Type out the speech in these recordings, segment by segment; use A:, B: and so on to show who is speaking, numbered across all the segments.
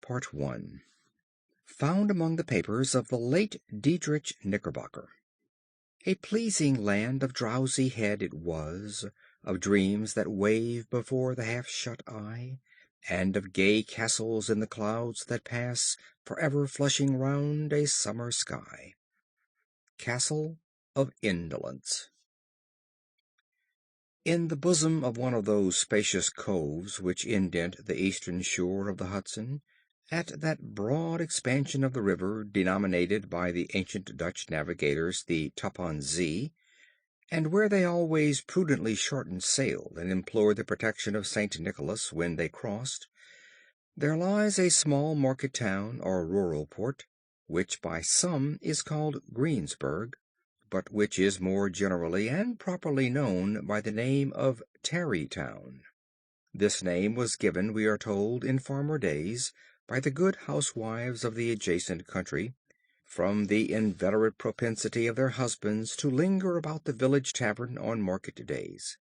A: Part 1. Found among the papers of the late Diedrich Knickerbocker. A pleasing land of drowsy head it was, of dreams that wave before the half-shut eye, and of gay castles in the clouds that pass, forever flushing round a summer sky. Castle of Indolence. In the bosom of one of those spacious coves which indent the eastern shore of the Hudson, at that broad expansion of the river denominated by the ancient Dutch navigators the Tappan Zee, and where they always prudently shortened sail and implored the protection of St. Nicholas when they crossed, there lies a small market town or rural port, which by some is called Greensburg, but which is more generally and properly known by the name of Tarrytown. This name was given, we are told, in former days by the good housewives of the adjacent country, from the inveterate propensity of their husbands to linger about the village tavern on market days.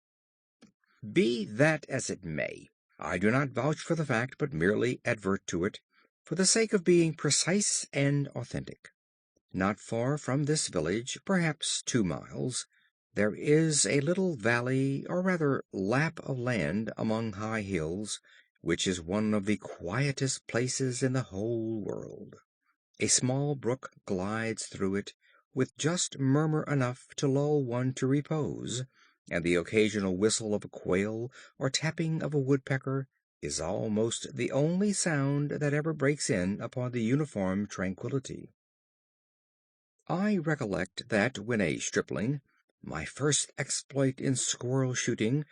A: Be that as it may, I do not vouch for the fact, but merely advert to it, for the sake of being precise and authentic. Not far from this village, perhaps 2 miles, there is a little valley, or rather lap of land among high hills, which is one of the quietest places in the whole world. A small brook glides through it, with just murmur enough to lull one to repose, and the occasional whistle of a quail or tapping of a woodpecker is almost the only sound that ever breaks in upon the uniform tranquillity. I recollect that, when a stripling, my first exploit in squirrel shooting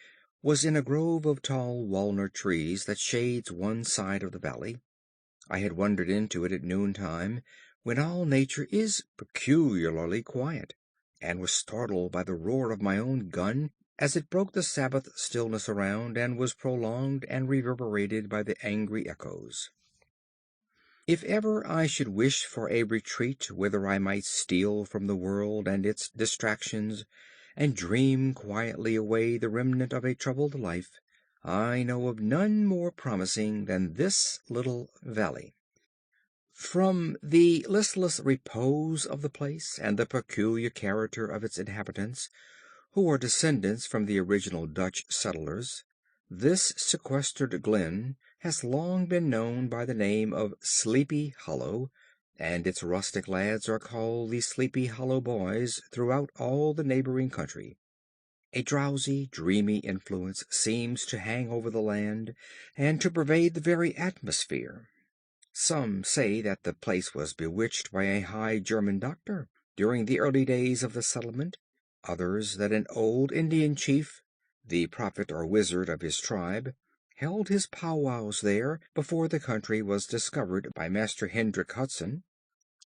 A: was in a grove of tall walnut trees that shades one side of the valley. I had wandered into it at noontime, when all nature is peculiarly quiet, and was startled by the roar of my own gun as it broke the Sabbath stillness around and was prolonged and reverberated by the angry echoes. If ever I should wish for a retreat whither I might steal from the world and its distractions, and dream quietly away the remnant of a troubled life, I know of none more promising than this little valley. From the listless repose of the place, and the peculiar character of its inhabitants, who are descendants from the original Dutch settlers, this sequestered glen has long been known by the name of Sleepy Hollow, and its rustic lads are called the Sleepy Hollow Boys throughout all the neighboring country. A drowsy, dreamy influence seems to hang over the land, and to pervade the very atmosphere. Some say that the place was bewitched by a high German doctor during the early days of the settlement, others that an old Indian chief, the prophet or wizard of his tribe, held his powwows there before the country was discovered by Master Hendrik Hudson.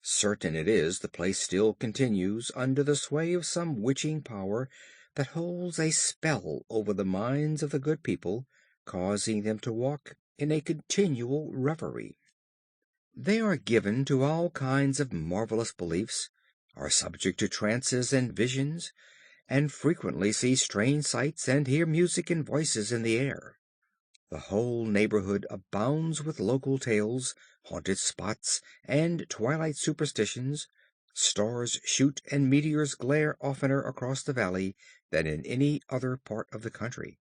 A: Certain it is the place still continues under the sway of some witching power that holds a spell over the minds of the good people, causing them to walk in a continual reverie. They are given to all kinds of marvelous beliefs, are subject to trances and visions, and frequently see strange sights and hear music and voices in the air. The whole neighborhood abounds with local tales, haunted spots, and twilight superstitions. Stars shoot and meteors glare oftener across the valley than in any other part of the country,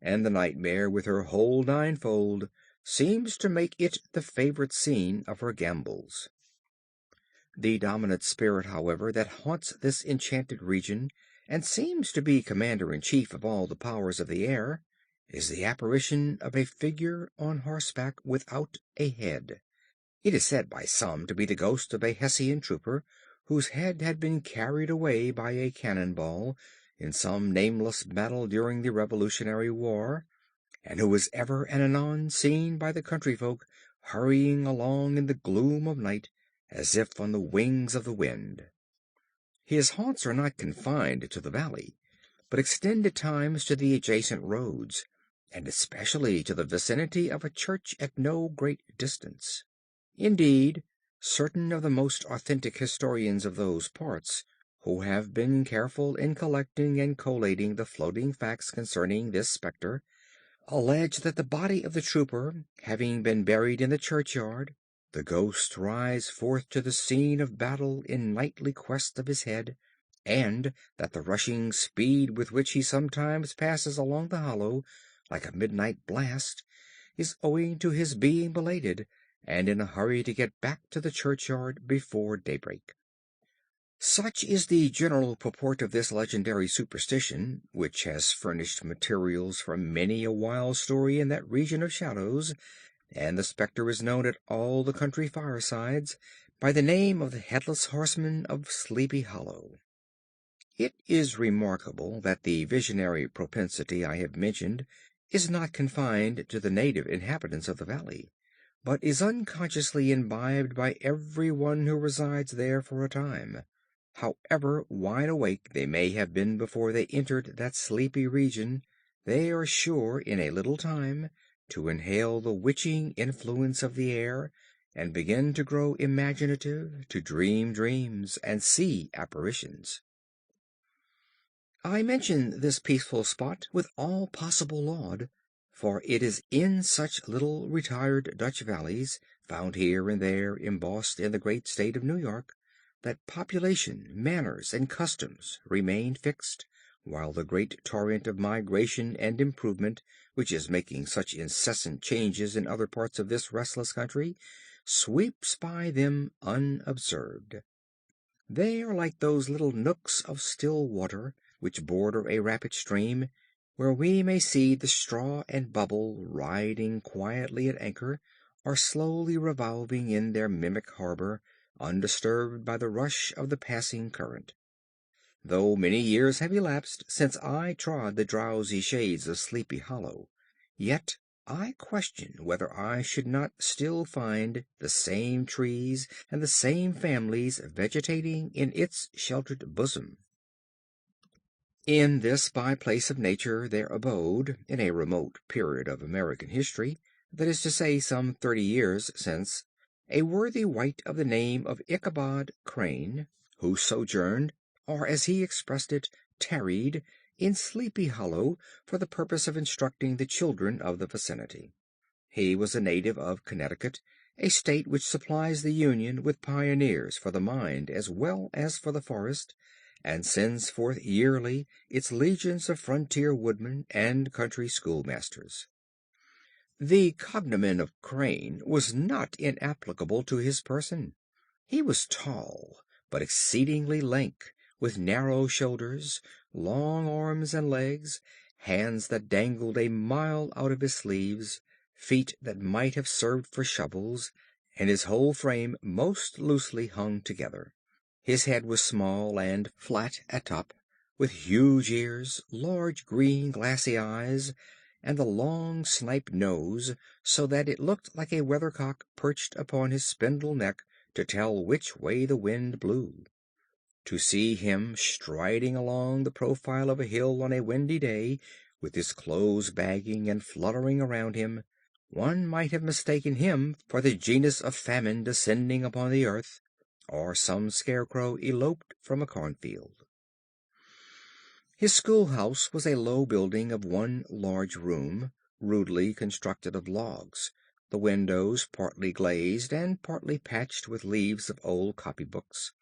A: and the nightmare, with her whole ninefold, seems to make it the favorite scene of her gambols. The dominant spirit, however, that haunts this enchanted region, and seems to be commander-in-chief of all the powers of the air, is the apparition of a figure on horseback without a head. It is said by some to be the ghost of a Hessian trooper, whose head had been carried away by a cannon-ball in some nameless battle during the Revolutionary War, and who is ever and anon seen by the country folk hurrying along in the gloom of night, as if on the wings of the wind. His haunts are not confined to the valley, but extend at times to the adjacent roads, and especially to the vicinity of a church at no great distance. Indeed, certain of the most authentic historians of those parts, who have been careful in collecting and collating the floating facts concerning this spectre, allege that the body of the trooper having been buried in the churchyard, the ghost rides forth to the scene of battle in nightly quest of his head, and that the rushing speed with which he sometimes passes along the hollow, like a midnight blast, is owing to his being belated, and in a hurry to get back to the churchyard before daybreak. Such is the general purport of this legendary superstition, which has furnished materials for many a wild story in that region of shadows, and the spectre is known at all the country firesides by the name of the Headless Horseman of Sleepy Hollow. It is remarkable that the visionary propensity I have mentioned is not confined to the native inhabitants of the valley, but is unconsciously imbibed by every one who resides there for a time. However wide awake they may have been before they entered that sleepy region, they are sure in a little time to inhale the witching influence of the air, and begin to grow imaginative, to dream dreams, and see apparitions. I mention this peaceful spot with all possible laud, for it is in such little retired Dutch valleys, found here and there embossed in the great state of New York, that population, manners, and customs remain fixed, while the great torrent of migration and improvement, which is making such incessant changes in other parts of this restless country, sweeps by them unobserved. They are like those little nooks of still water which border a rapid stream, where we may see the straw and bubble riding quietly at anchor, or slowly revolving in their mimic harbor, undisturbed by the rush of the passing current. Though many years have elapsed since I trod the drowsy shades of Sleepy Hollow, yet I question whether I should not still find the same trees and the same families vegetating in its sheltered bosom. In this by-place of nature there abode, in a remote period of American history, that is to say some 30 years since, a worthy wight of the name of Ichabod Crane, who sojourned, or as he expressed it, tarried, in Sleepy Hollow for the purpose of instructing the children of the vicinity. He was a native of Connecticut, a state which supplies the Union with pioneers for the mind as well as for the forest, and sends forth yearly its legions of frontier woodmen and country schoolmasters. The cognomen of Crane was not inapplicable to his person. He was tall, but exceedingly lank, with narrow shoulders, long arms and legs, hands that dangled a mile out of his sleeves, feet that might have served for shovels, and his whole frame most loosely hung together. His head was small and flat at top, with huge ears, large green glassy eyes, and a long snipe nose, so that it looked like a weathercock perched upon his spindle neck to tell which way the wind blew. To see him striding along the profile of a hill on a windy day, with his clothes bagging and fluttering around him, one might have mistaken him for the genus of famine descending upon the earth, or some scarecrow eloped from a cornfield. His schoolhouse was a low building of one large room, rudely constructed of logs, the windows partly glazed and partly patched with leaves of old copybooks.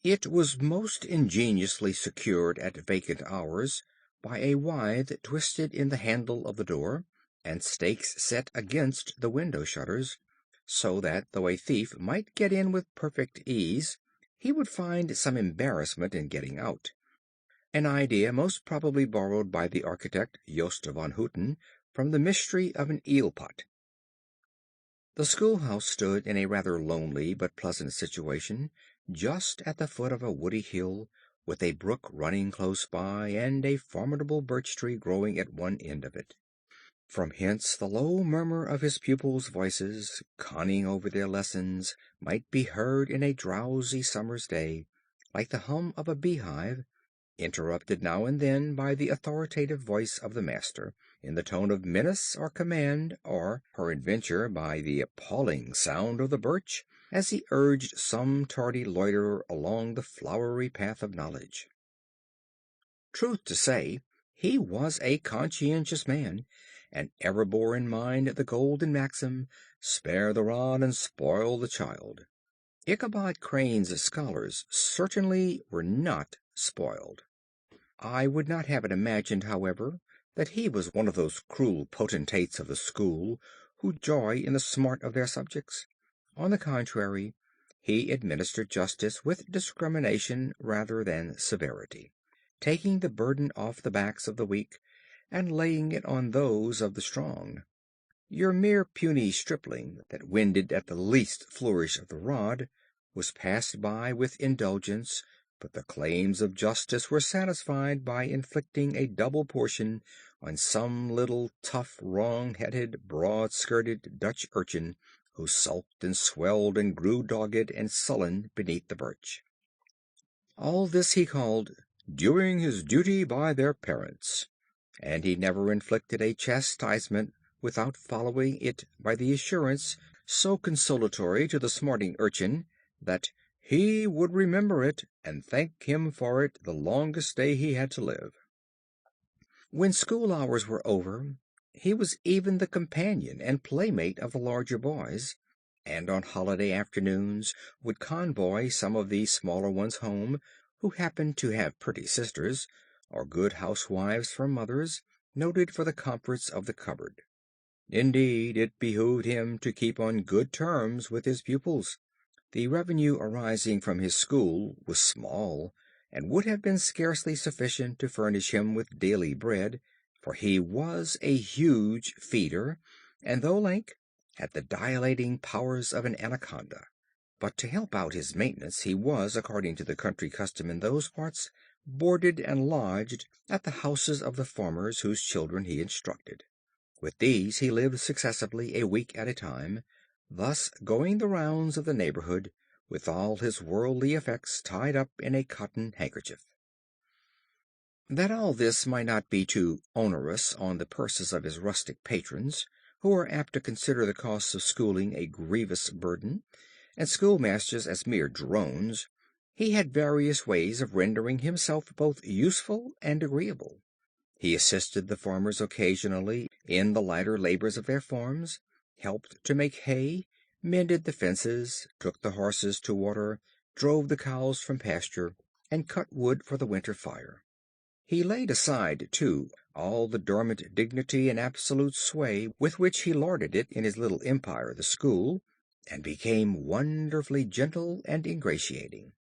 A: It was most ingeniously secured at vacant hours by a withe twisted in the handle of the door, and stakes set against the window shutters, so that though a thief might get in with perfect ease, he would find some embarrassment in getting out, an idea most probably borrowed by the architect Jost van Houten from the mystery of an eel pot. The schoolhouse stood in a rather lonely but pleasant situation, just at the foot of a woody hill, with a brook running close by, and a formidable birch tree growing at one end of it. From hence the low murmur of his pupils' voices, conning over their lessons, might be heard in a drowsy summer's day, like the hum of a beehive, interrupted now and then by the authoritative voice of the master, in the tone of menace or command, or, peradventure, by the appalling sound of the birch, as he urged some tardy loiterer along the flowery path of knowledge. Truth to say, he was a conscientious man, and ever bore in mind the golden maxim, "Spare the rod and spoil the child." Ichabod Crane's scholars certainly were not spoiled. I would not have it imagined, however, that he was one of those cruel potentates of the school who joy in the smart of their subjects. On the contrary, he administered justice with discrimination rather than severity, taking the burden off the backs of the weak, and laying it on those of the strong. Your mere puny stripling that winded at the least flourish of the rod was passed by with indulgence, but the claims of justice were satisfied by inflicting a double portion on some little tough, wrong-headed, broad-skirted Dutch urchin who sulked and swelled and grew dogged and sullen beneath the birch. All this he called "doing his duty by their parents," and he never inflicted a chastisement without following it by the assurance, so consolatory to the smarting urchin, that he would remember it and thank him for it the longest day he had to live. When school hours were over, he was even the companion and playmate of the larger boys, and on holiday afternoons would convoy some of the smaller ones home, who happened to have pretty sisters, or good housewives for mothers, noted for the comforts of the cupboard. Indeed, it behooved him to keep on good terms with his pupils. The revenue arising from his school was small, and would have been scarcely sufficient to furnish him with daily bread, for he was a huge feeder, and though lank, had the dilating powers of an anaconda. But to help out his maintenance he was, according to the country custom in those parts, boarded and lodged at the houses of the farmers whose children he instructed. With these he lived successively a week at a time, thus going the rounds of the neighborhood with all his worldly effects tied up in a cotton handkerchief. That all this might not be too onerous on the purses of his rustic patrons, who are apt to consider the costs of schooling a grievous burden, and schoolmasters as mere drones, he had various ways of rendering himself both useful and agreeable. He assisted the farmers occasionally in the lighter labors of their farms, helped to make hay, mended the fences, took the horses to water, drove the cows from pasture, and cut wood for the winter fire. He laid aside, too, all the dormant dignity and absolute sway with which he lorded it in his little empire, the school, and became wonderfully gentle and ingratiating.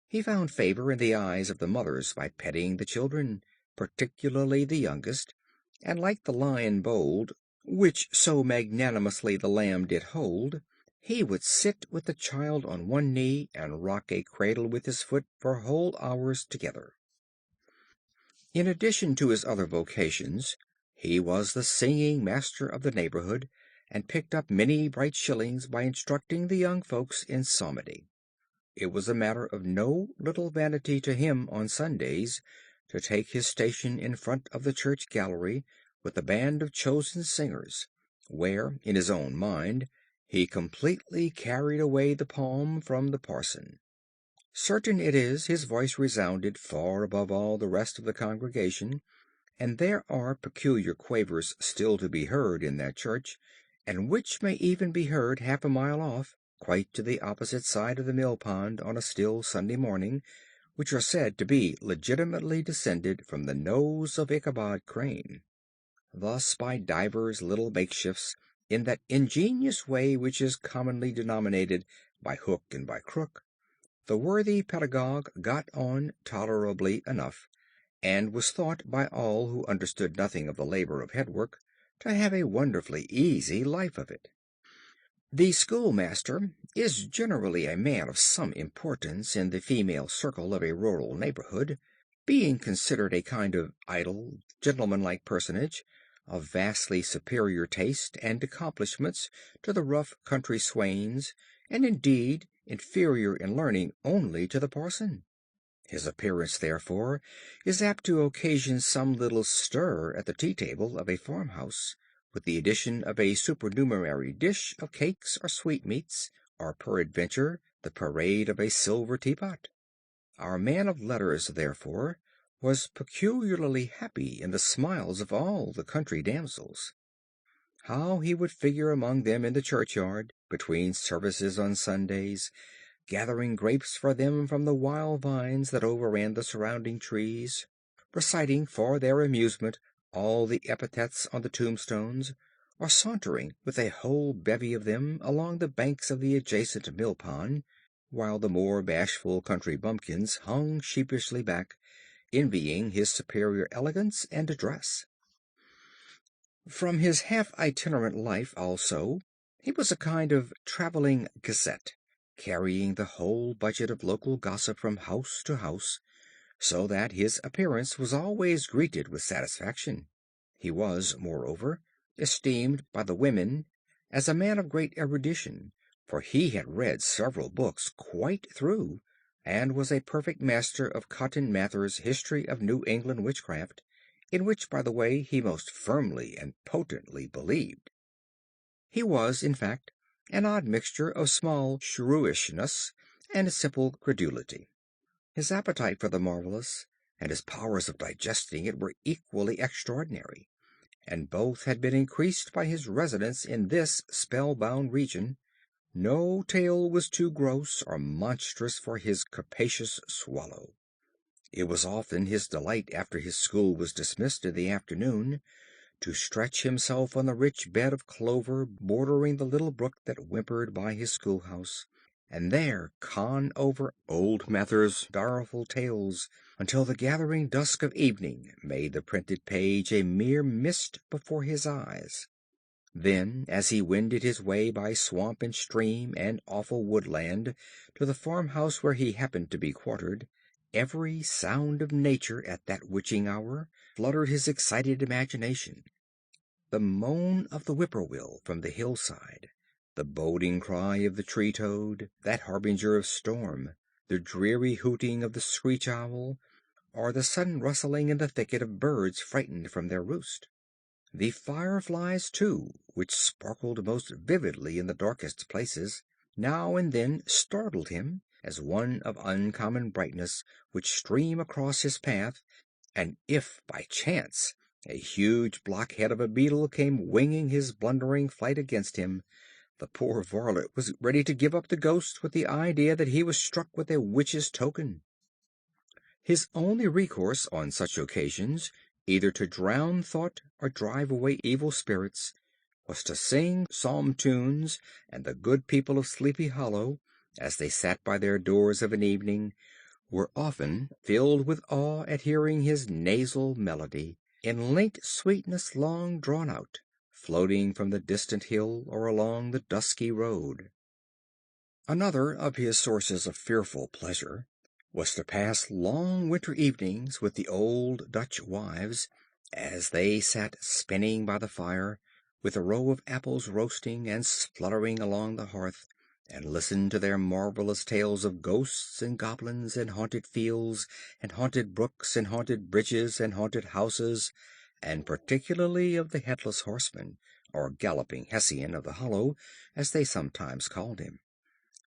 A: He found favor in the eyes of the mothers by petting the children, particularly the youngest, and like the lion bold, which so magnanimously the lamb did hold, he would sit with the child on one knee and rock a cradle with his foot for whole hours together. In addition to his other vocations, he was the singing master of the neighborhood, and picked up many bright shillings by instructing the young folks in psalmody. It was a matter of no little vanity to him on Sundays to take his station in front of the church gallery with a band of chosen singers, where, in his own mind, he completely carried away the palm from the parson. Certain it is, his voice resounded far above all the rest of the congregation, and there are peculiar quavers still to be heard in that church, and which may even be heard half a mile off, quite to the opposite side of the mill pond on a still Sunday morning, which are said to be legitimately descended from the nose of Ichabod Crane. Thus, by divers little makeshifts, in that ingenious way which is commonly denominated by hook and by crook, the worthy pedagogue got on tolerably enough, and was thought by all who understood nothing of the labor of headwork to have a wonderfully easy life of it. The schoolmaster is generally a man of some importance in the female circle of a rural neighborhood, being considered a kind of idle, gentlemanlike personage, of vastly superior taste and accomplishments to the rough country swains, and indeed inferior in learning only to the parson. His appearance, therefore, is apt to occasion some little stir at the tea-table of a farmhouse, with the addition of a supernumerary dish of cakes or sweetmeats, or peradventure the parade of a silver teapot. Our man of letters, therefore, was peculiarly happy in the smiles of all the country damsels. How he would figure among them in the churchyard, between services on Sundays, gathering grapes for them from the wild vines that overran the surrounding trees, reciting for their amusement all the epithets on the tombstones, or sauntering with a whole bevy of them along the banks of the adjacent mill pond, while the more bashful country bumpkins hung sheepishly back, envying his superior elegance and address. From his half-itinerant life, also, he was a kind of traveling gazette, carrying the whole budget of local gossip from house to house, so that his appearance was always greeted with satisfaction. He was, moreover, esteemed by the women as a man of great erudition, for he had read several books quite through, and was a perfect master of Cotton Mather's History of New England Witchcraft, in which, by the way, he most firmly and potently believed. He was, in fact, an odd mixture of small shrewishness and simple credulity. His appetite for the marvelous and his powers of digesting it were equally extraordinary, and both had been increased by his residence in this spell-bound region. No tale was too gross or monstrous for his capacious swallow. It was often his delight, after his school was dismissed in the afternoon, to stretch himself on the rich bed of clover bordering the little brook that whimpered by his schoolhouse, and there con over old Mather's direful tales until the gathering dusk of evening made the printed page a mere mist before his eyes. Then, as he wended his way by swamp and stream and awful woodland to the farmhouse where he happened to be quartered, every sound of nature at that witching hour fluttered his excited imagination. The moan of the whippoorwill from the hillside, the boding cry of the tree-toad, that harbinger of storm, the dreary hooting of the screech-owl, or the sudden rustling in the thicket of birds frightened from their roost. The fireflies, too, which sparkled most vividly in the darkest places, now and then startled him, as one of uncommon brightness would stream across his path, and if by chance a huge blockhead of a beetle came winging his blundering flight against him, the poor varlet was ready to give up the ghost with the idea that he was struck with a witch's token. His only recourse on such occasions, either to drown thought or drive away evil spirits, was to sing psalm tunes, and the good people of Sleepy Hollow, as they sat by their doors of an evening, were often filled with awe at hearing his nasal melody, in linked sweetness long drawn out, floating from the distant hill or along the dusky road. Another of his sources of fearful pleasure was to pass long winter evenings with the old Dutch wives, as they sat spinning by the fire, with a row of apples roasting and spluttering along the hearth, and listened to their marvelous tales of ghosts and goblins and haunted fields and haunted brooks and haunted bridges and haunted houses, and particularly of the headless horseman, or galloping Hessian of the Hollow, as they sometimes called him.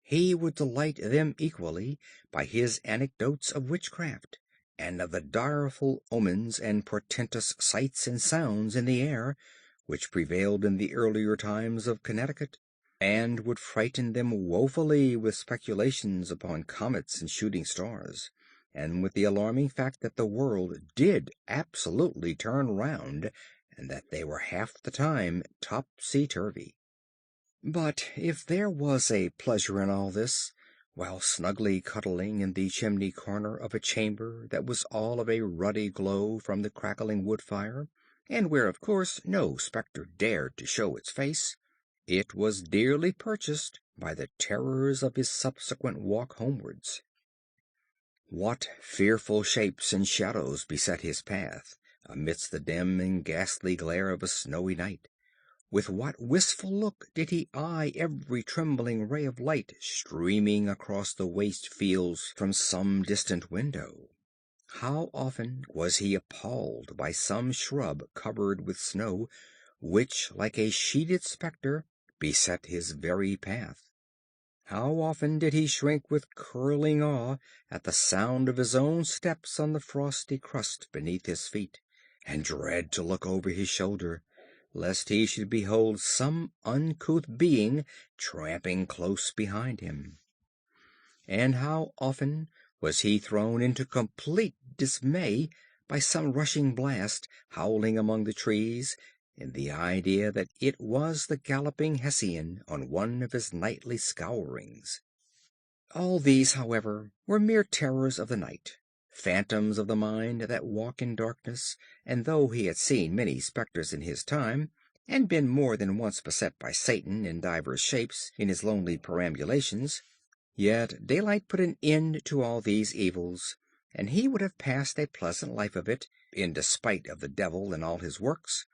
A: He would delight them equally by his anecdotes of witchcraft, and of the direful omens and portentous sights and sounds in the air, which prevailed in the earlier times of Connecticut, and would frighten them woefully with speculations upon comets and shooting stars, and with the alarming fact that the world did absolutely turn round, and that they were half the time topsy-turvy. But if there was a pleasure in all this, while snugly cuddling in the chimney corner of a chamber that was all of a ruddy glow from the crackling wood fire, and where of course no spectre dared to show its face, it was dearly purchased by the terrors of his subsequent walk homewards. What fearful shapes and shadows beset his path amidst the dim and ghastly glare of a snowy night! With what wistful look did he eye every trembling ray of light streaming across the waste fields from some distant window! How often was he appalled by some shrub covered with snow, which, like a sheeted spectre, beset his very path! How often did he shrink with curling awe at the sound of his own steps on the frosty crust beneath his feet, and dread to look over his shoulder, lest he should behold some uncouth being tramping close behind him. And how often was he thrown into complete dismay by some rushing blast howling among the trees, in the idea that it was the galloping Hessian on one of his nightly scourings. All these, however, were mere terrors of the night, phantoms of the mind that walk in darkness, and though he had seen many spectres in his time, and been more than once beset by Satan in divers shapes in his lonely perambulations, yet daylight put an end to all these evils, and he would have passed a pleasant life of it, in despite of the devil and all his works,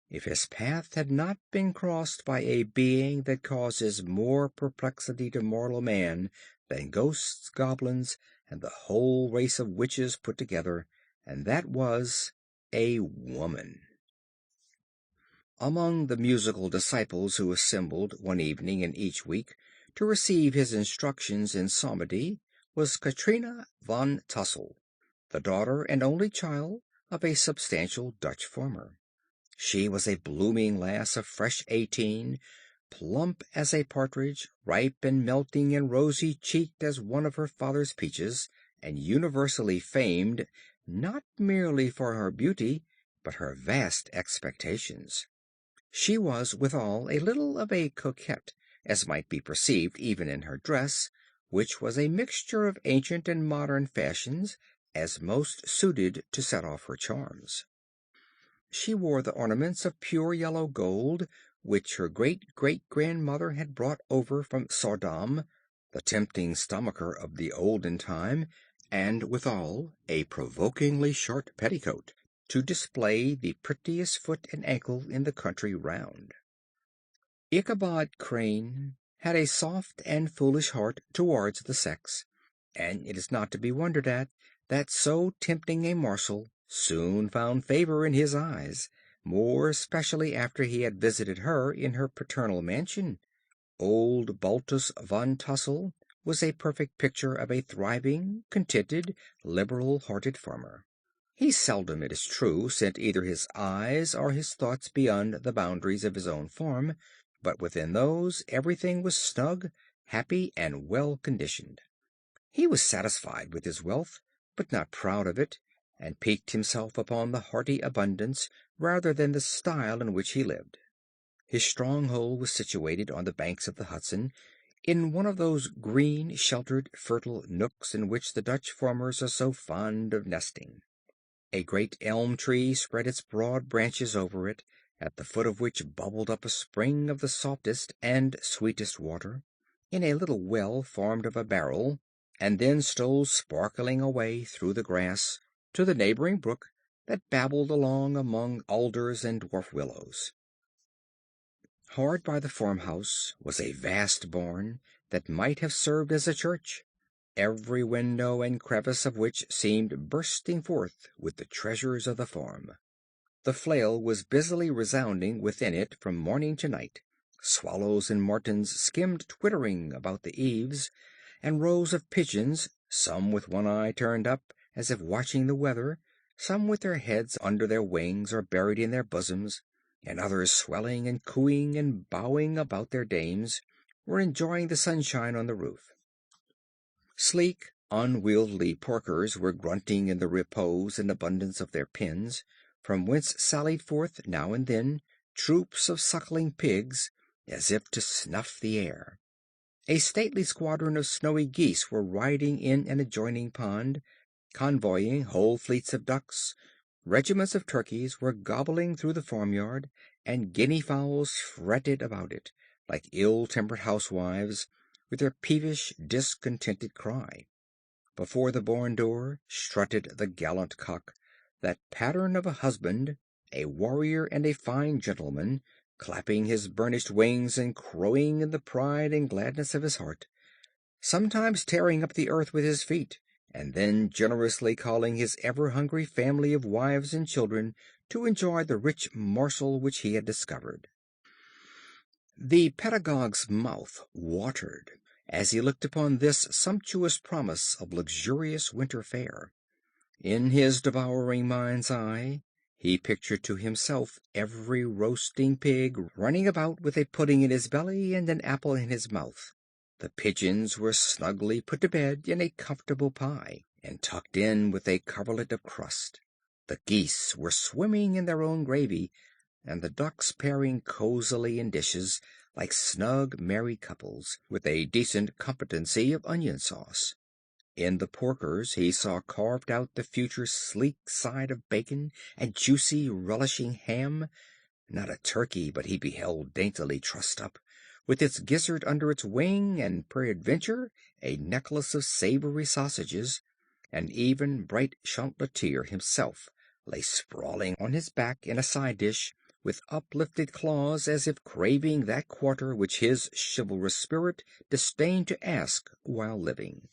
A: if his path had not been crossed by a being that causes more perplexity to mortal man than ghosts, goblins, and the whole race of witches put together, and that was a woman. Among the musical disciples who assembled one evening in each week to receive his instructions in psalmody was Katrina von Tussel, the daughter and only child of a substantial Dutch farmer. She was a blooming lass of fresh 18, plump as a partridge, ripe and melting and rosy-cheeked as one of her father's peaches, and universally famed not merely for her beauty, but her vast expectations. She was withal a little of a coquette, as might be perceived even in her dress, which was a mixture of ancient and modern fashions, as most suited to set off her charms. She wore the ornaments of pure yellow gold, which her great-great-grandmother had brought over from Sodom, the tempting stomacher of the olden time, and withal a provokingly short petticoat, to display the prettiest foot and ankle in the country round. Ichabod Crane had a soft and foolish heart towards the sex, and it is not to be wondered at that so tempting a morsel soon found favor in his eyes, more especially after he had visited her in her paternal mansion. Old Baltus von Tussel was a perfect picture of a thriving, contented, liberal-hearted farmer. He seldom, it is true, sent either his eyes or his thoughts beyond the boundaries of his own farm, but within those everything was snug, happy, and well conditioned. He was satisfied with his wealth, but not proud of it, and piqued himself upon the hearty abundance rather than the style in which he lived. His stronghold was situated on the banks of the Hudson, in one of those green, sheltered, fertile nooks in which the Dutch farmers are so fond of nesting. A great elm tree spread its broad branches over it, at the foot of which bubbled up a spring of the softest and sweetest water, in a little well formed of a barrel, and then stole sparkling away through the grass to the neighboring brook that babbled along among alders and dwarf willows. Hard by the farmhouse was a vast barn that might have served as a church, every window and crevice of which seemed bursting forth with the treasures of the farm. The flail was busily resounding within it from morning to night. Swallows and martins skimmed twittering about the eaves, and rows of pigeons, some with one eye turned up as if watching the weather, some with their heads under their wings or buried in their bosoms, and others swelling and cooing and bowing about their dames, were enjoying the sunshine on the roof. Sleek, unwieldy porkers were grunting in the repose and abundance of their pens, from whence sallied forth, now and then, troops of suckling pigs, as if to snuff the air. A stately squadron of snowy geese were riding in an adjoining pond, convoying whole fleets of ducks. Regiments of turkeys were gobbling through the farmyard, and guinea fowls fretted about it, like ill-tempered housewives, with their peevish, discontented cry. Before the barn door strutted the gallant cock, that pattern of a husband, a warrior and a fine gentleman, clapping his burnished wings and crowing in the pride and gladness of his heart, sometimes tearing up the earth with his feet, and then generously calling his ever-hungry family of wives and children to enjoy the rich morsel which he had discovered. The pedagogue's mouth watered, as he looked upon this sumptuous promise of luxurious winter fare. In his devouring mind's eye he pictured to himself every roasting pig running about with a pudding in his belly and an apple in his mouth. The pigeons were snugly put to bed in a comfortable pie, and tucked in with a coverlet of crust. The geese were swimming in their own gravy, and the ducks pairing cosily in dishes, like snug married couples, with a decent competency of onion sauce. In the porkers he saw carved out the future sleek side of bacon and juicy, relishing ham. Not a turkey but he beheld daintily trussed up, with its gizzard under its wing, and peradventure a necklace of savory sausages, and even bright Champletyre himself lay sprawling on his back in a side dish, with uplifted claws, as if craving that quarter which his chivalrous spirit disdained to ask while living.